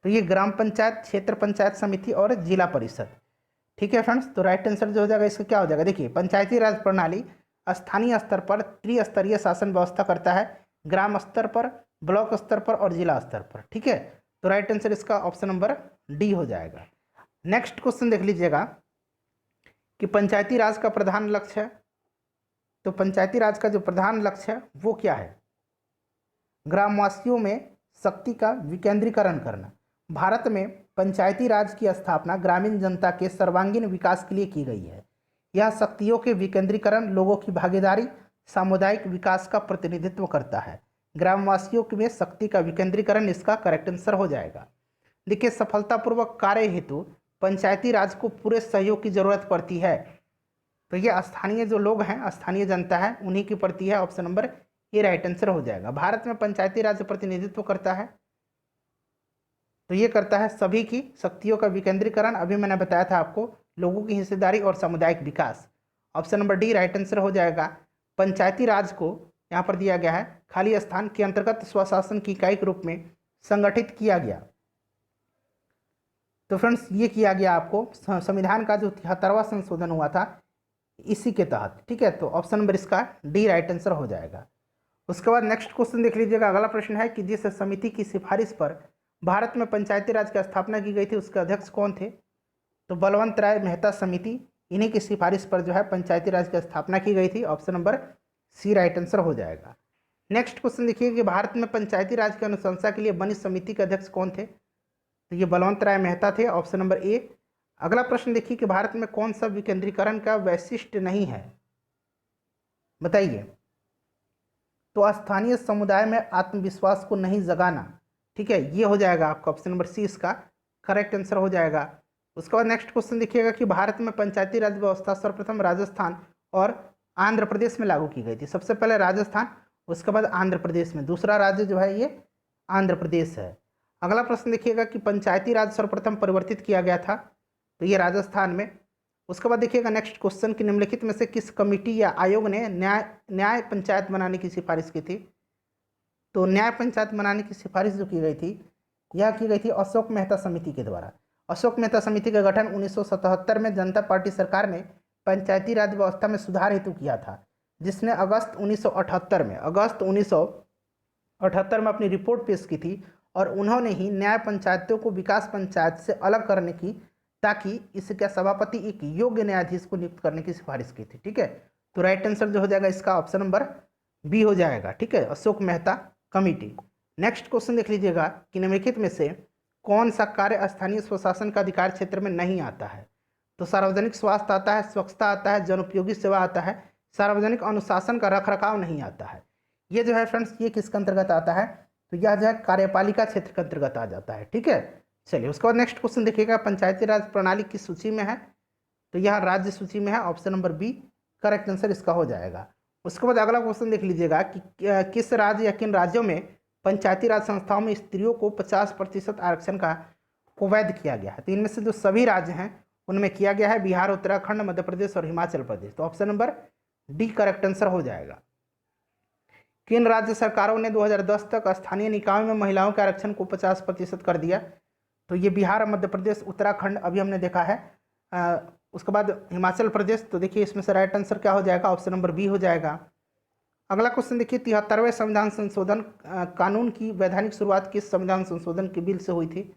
तो ये ग्राम पंचायत, क्षेत्र पंचायत समिति और जिला परिषद। ठीक है फ्रेंड्स, तो राइट आंसर जो हो जाएगा इसका क्या हो जाएगा, देखिए पंचायती राज प्रणाली स्थानीय स्तर पर त्रिस्तरीय शासन व्यवस्था करता है, ग्राम स्तर पर, ब्लॉक स्तर पर और जिला स्तर पर। ठीक है, तो राइट आंसर इसका ऑप्शन नंबर डी हो जाएगा। नेक्स्ट क्वेश्चन देख लीजिएगा कि पंचायती राज का प्रधान लक्ष्य है। तो पंचायती राज का जो प्रधान लक्ष्य है वो क्या है, ग्रामवासियों में शक्ति का विकेंद्रीकरण करना। भारत में पंचायती राज की स्थापना ग्रामीण जनता के सर्वांगीण विकास के लिए की गई है। यह शक्तियों के विकेंद्रीकरण, लोगों की भागीदारी, सामुदायिक विकास का प्रतिनिधित्व करता है। ग्रामवासियों में शक्ति का विकेंद्रीकरण इसका करेक्ट आंसर हो जाएगा। देखिए, सफलतापूर्वक कार्य हेतु पंचायती राज को पूरे सहयोग की जरूरत पड़ती है। तो ये स्थानीय जो लोग हैं, स्थानीय जनता है, उन्हीं की पड़ती है। Option number A right answer हो जाएगा। भारत में पंचायती राज प्रतिनिधित्व करता है, तो ये करता है सभी की शक्तियों का विकेंद्रीकरण। अभी मैंने बताया था आपको, लोगों की हिस्सेदारी और सामुदायिक विकास। Option number D right answer हो जाएगा। पंचायती राज को यहाँ पर दिया गया है खाली स्थान के अंतर्गत स्वशासन की इकाई के रूप में संगठित किया गया। तो फ्रेंड्स ये किया गया आपको संविधान का जो 73वां संशोधन हुआ था इसी के तहत। ठीक है, तो ऑप्शन नंबर इसका डी राइट आंसर हो जाएगा। उसके बाद नेक्स्ट क्वेश्चन देख लीजिएगा। अगला प्रश्न है कि जिस समिति की सिफारिश पर भारत में पंचायती राज की स्थापना की गई थी उसके अध्यक्ष कौन थे। तो बलवंत राय मेहता समिति, इन्हीं की सिफारिश पर जो है पंचायती राज की स्थापना की गई थी। Option number C right answer हो जाएगा। नेक्स्ट क्वेश्चन देखिए कि भारत में पंचायती राज की अनुशंसा के लिए बनी समिति के अध्यक्ष कौन थे। तो ये बलवंत राय मेहता थे। Option number A. अगला प्रश्न देखिए कि भारत में कौन सा विकेंद्रीकरण का वैशिष्ट्य नहीं है, बताइए। तो स्थानीय समुदाय में आत्मविश्वास को नहीं जगाना। ठीक है, ये हो जाएगा आपका ऑप्शन नंबर सी इसका करेक्ट आंसर हो जाएगा। उसके बाद नेक्स्ट क्वेश्चन देखिएगा कि भारत में पंचायती राज व्यवस्था सर्वप्रथम राजस्थान और आंध्र प्रदेश में लागू की गई थी। सबसे पहले राजस्थान, उसके बाद आंध्र प्रदेश में। दूसरा राज्य जो है ये आंध्र प्रदेश है। अगला प्रश्न देखिएगा कि पंचायती राज सर्वप्रथम परिवर्तित किया गया था, तो ये राजस्थान में। उसके बाद देखिएगा नेक्स्ट क्वेश्चन कि निम्नलिखित में से किस कमेटी या आयोग ने न्याय पंचायत बनाने की सिफारिश की थी। तो न्याय पंचायत बनाने की सिफारिश जो की गई थी यह की गई थी अशोक मेहता समिति के द्वारा। अशोक मेहता समिति का गठन 1977 में जनता पार्टी सरकार ने पंचायती राज व्यवस्था में सुधार हेतु किया था, जिसने अगस्त 1978 78 में अपनी रिपोर्ट पेश की थी और उन्होंने ही न्याय पंचायतों को विकास पंचायत से अलग करने की, ताकि इसके सभापति एक योग्य न्यायाधीश को नियुक्त करने की सिफारिश की थी। ठीक है, तो राइट आंसर जो हो जाएगा इसका ऑप्शन नंबर बी हो जाएगा। ठीक है, Ashok Mehta committee. Next question देख लीजिएगा कि निम्नलिखित में से कौन सा कार्य स्थानीय स्वशासन का अधिकार क्षेत्र में नहीं आता है। तो सार्वजनिक स्वास्थ्य आता है, स्वच्छता आता है, जनोपयोगी सेवा आता है, सार्वजनिक अनुशासन का रखरखाव नहीं आता है। ये जो है फ्रेंड्स, ये किसके अंतर्गत आता है, तो यह जो है कार्यपालिका क्षेत्र के अंतर्गत आ जाता है। ठीक है, चलिए उसके बाद नेक्स्ट क्वेश्चन देखिएगा, पंचायती राज प्रणाली किस सूची में है, तो यह राज्य सूची में है, option number B correct answer इसका हो जाएगा। उसके बाद अगला क्वेश्चन देख लीजिएगा कि किस राज्य या किन राज्यों में पंचायती राज संस्थाओं में स्त्रियों को 50% आरक्षण को वैध किया गया है। तो इनमें से जो सभी राज्य हैं उनमें किया गया है, बिहार, उत्तराखंड, मध्य प्रदेश और हिमाचल प्रदेश। तो option number D correct answer हो जाएगा। किन राज्य सरकारों ने 2010 तक स्थानीय निकायों में महिलाओं के आरक्षण को 50% कर दिया, तो ये बिहार, मध्य प्रदेश, उत्तराखंड अभी हमने देखा है, उसके बाद हिमाचल प्रदेश। तो देखिए इसमें से राइट आंसर क्या हो जाएगा, ऑप्शन नंबर बी हो जाएगा। अगला क्वेश्चन देखिए, 73वें संविधान संशोधन कानून की वैधानिक शुरुआत किस संविधान संशोधन के बिल से हुई थी।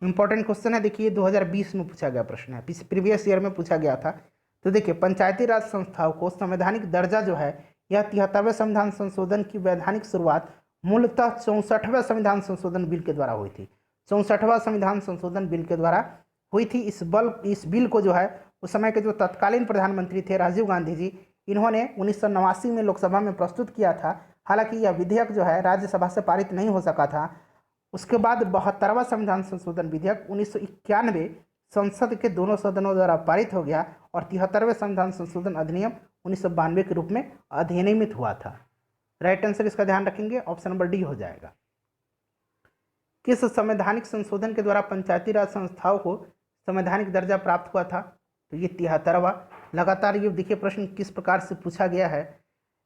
इंपॉर्टेंट क्वेश्चन है, देखिए 2020 में पूछा गया प्रश्न है, प्रीवियस ईयर में पूछा गया था। तो देखिए पंचायती राज संस्थाओं को संवैधानिक दर्जा जो है, यह 73वें संविधान संशोधन की वैधानिक शुरुआत मूलतः 64वें संविधान संशोधन बिल के द्वारा हुई थी। 64वां संविधान संशोधन बिल के द्वारा हुई थी। इस बिल को जो है उस समय के जो तत्कालीन प्रधानमंत्री थे राजीव गांधी जी, इन्होंने 1989 में लोकसभा में प्रस्तुत किया था। हालांकि यह विधेयक जो है राज्यसभा से पारित नहीं हो सका था। उसके बाद 72वां संविधान संशोधन विधेयक 1991 संसद के दोनों सदनों द्वारा पारित हो गया और 73वें संविधान संशोधन अधिनियम 1992 के रूप में अधिनियमित हुआ था। राइट आंसर इसका ध्यान रखेंगे, ऑप्शन नंबर डी हो जाएगा। किस संवैधानिक संशोधन के द्वारा पंचायती राज संस्थाओं को संवैधानिक दर्जा प्राप्त हुआ था, तो ये 73वां। लगातार ये देखिए प्रश्न किस प्रकार से पूछा गया है।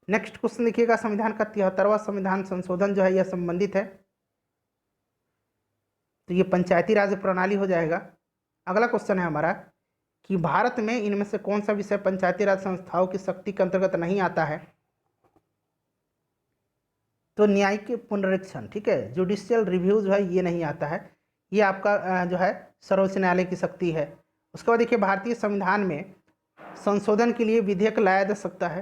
नेक्स्ट क्वेश्चन देखिएगा, संविधान का 73वां संविधान संशोधन जो है यह संबंधित है, तो ये पंचायती राज प्रणाली हो जाएगा। अगला क्वेश्चन है हमारा कि भारत में इनमें से कौन सा विषय पंचायती राज संस्थाओं की शक्ति के अंतर्गत नहीं आता है, तो न्यायिक पुनरीक्षण। ठीक है, जुडिशियल रिव्यू जो है ये नहीं आता है, ये आपका जो है सर्वोच्च न्यायालय की शक्ति है। उसके बाद देखिए भारतीय संविधान में संशोधन के लिए विधेयक लाया जा सकता है,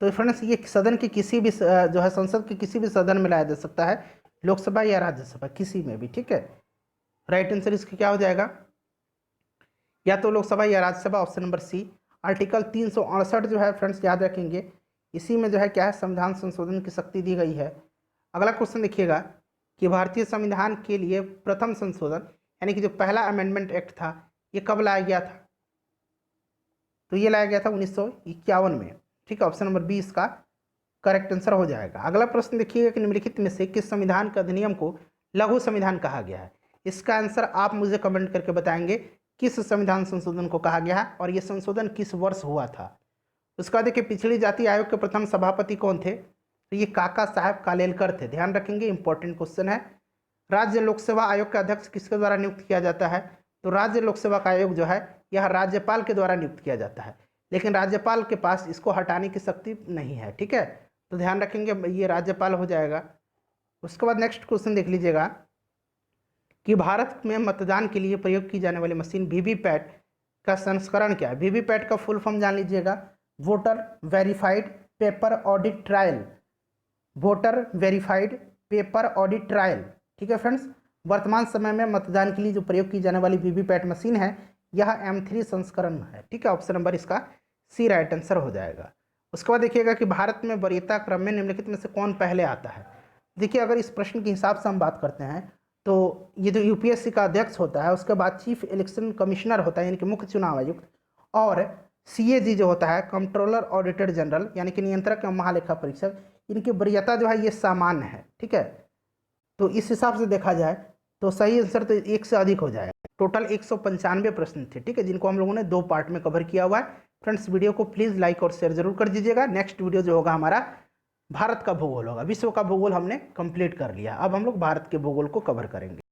तो फ्रेंड्स ये सदन के किसी भी जो है संसद के किसी भी सदन में लाया जा सकता है, लोकसभा या राज्यसभा किसी में भी। ठीक है, राइट आंसर इसका क्या हो जाएगा, या तो लोकसभा या Rajya Sabha, option number C. Article 368 जो है फ्रेंड्स याद रखेंगे, इसी में जो है क्या है संविधान संशोधन की शक्ति दी गई है। अगला क्वेश्चन देखिएगा कि भारतीय संविधान के लिए प्रथम संशोधन यानी कि जो पहला अमेंडमेंट एक्ट था ये कब लाया गया था, तो ये लाया गया था 1951 में। ठीक है, ऑप्शन नंबर बी इसका करेक्ट आंसर हो जाएगा। अगला प्रश्न देखिएगा कि निम्नलिखित में से किस संविधान के अधिनियम को लघु संविधान कहा गया है। इसका आंसर आप मुझे कमेंट करके बताएंगे किस संविधान संशोधन को कहा गया है और ये संशोधन किस वर्ष हुआ था। उसके बाद देखिए पिछड़ी जाति आयोग के प्रथम सभापति कौन थे, तो ये काका साहब कालेलकर थे। ध्यान रखेंगे, इंपॉर्टेंट क्वेश्चन है। राज्य लोक सेवा आयोग का अध्यक्ष किसके द्वारा नियुक्त किया जाता है, तो राज्य लोक सेवा का आयोग जो है यह राज्यपाल के द्वारा नियुक्त किया जाता है, लेकिन राज्यपाल के पास इसको हटाने की शक्ति नहीं है। ठीक है, तो ध्यान रखेंगे ये राज्यपाल हो जाएगा। उसके बाद नेक्स्ट क्वेश्चन देख लीजिएगा कि भारत में मतदान के लिए प्रयोग की जाने वाली मशीन वीवीपैट का संस्करण क्या है। वीवीपैट का फुल फॉर्म जान लीजिएगा, voter verified paper audit trial. Voter verified paper audit trial. ठीक है फ्रेंड्स, वर्तमान समय में मतदान के लिए जो प्रयोग की जाने वाली वीवीपैट मशीन है यह M3 संस्करण है। ठीक है, ऑप्शन नंबर इसका सी राइट आंसर हो जाएगा। उसके बाद देखिएगा कि भारत में वरीयता क्रम में निम्नलिखित में से कौन पहले आता है। देखिए अगर इस प्रश्न के हिसाब से हम बात करते हैं तो ये जो यूपीएससी का अध्यक्ष होता है उसके बाद चीफ इलेक्शन कमिश्नर होता है यानी कि मुख्य चुनाव आयुक्त, और सीएजी जो होता है कंट्रोलर ऑडिटर जनरल यानी कि नियंत्रक एवं महालेखा परीक्षक, इनकी वरीयता जो है ये सामान्य है। ठीक है, तो इस हिसाब से देखा जाए तो सही आंसर तो एक से अधिक हो जाएगा। टोटल 195 प्रश्न थे। ठीक है, जिनको हम लोगों ने 2 पार्ट में कवर किया हुआ है। फ्रेंड्स वीडियो को प्लीज़ लाइक और शेयर जरूर कर दीजिएगा। नेक्स्ट वीडियो जो होगा हमारा भारत का भूगोल होगा। विश्व का भूगोल हमने कंप्लीट कर लिया, अब हम लोग भारत के भूगोल को कवर करेंगे।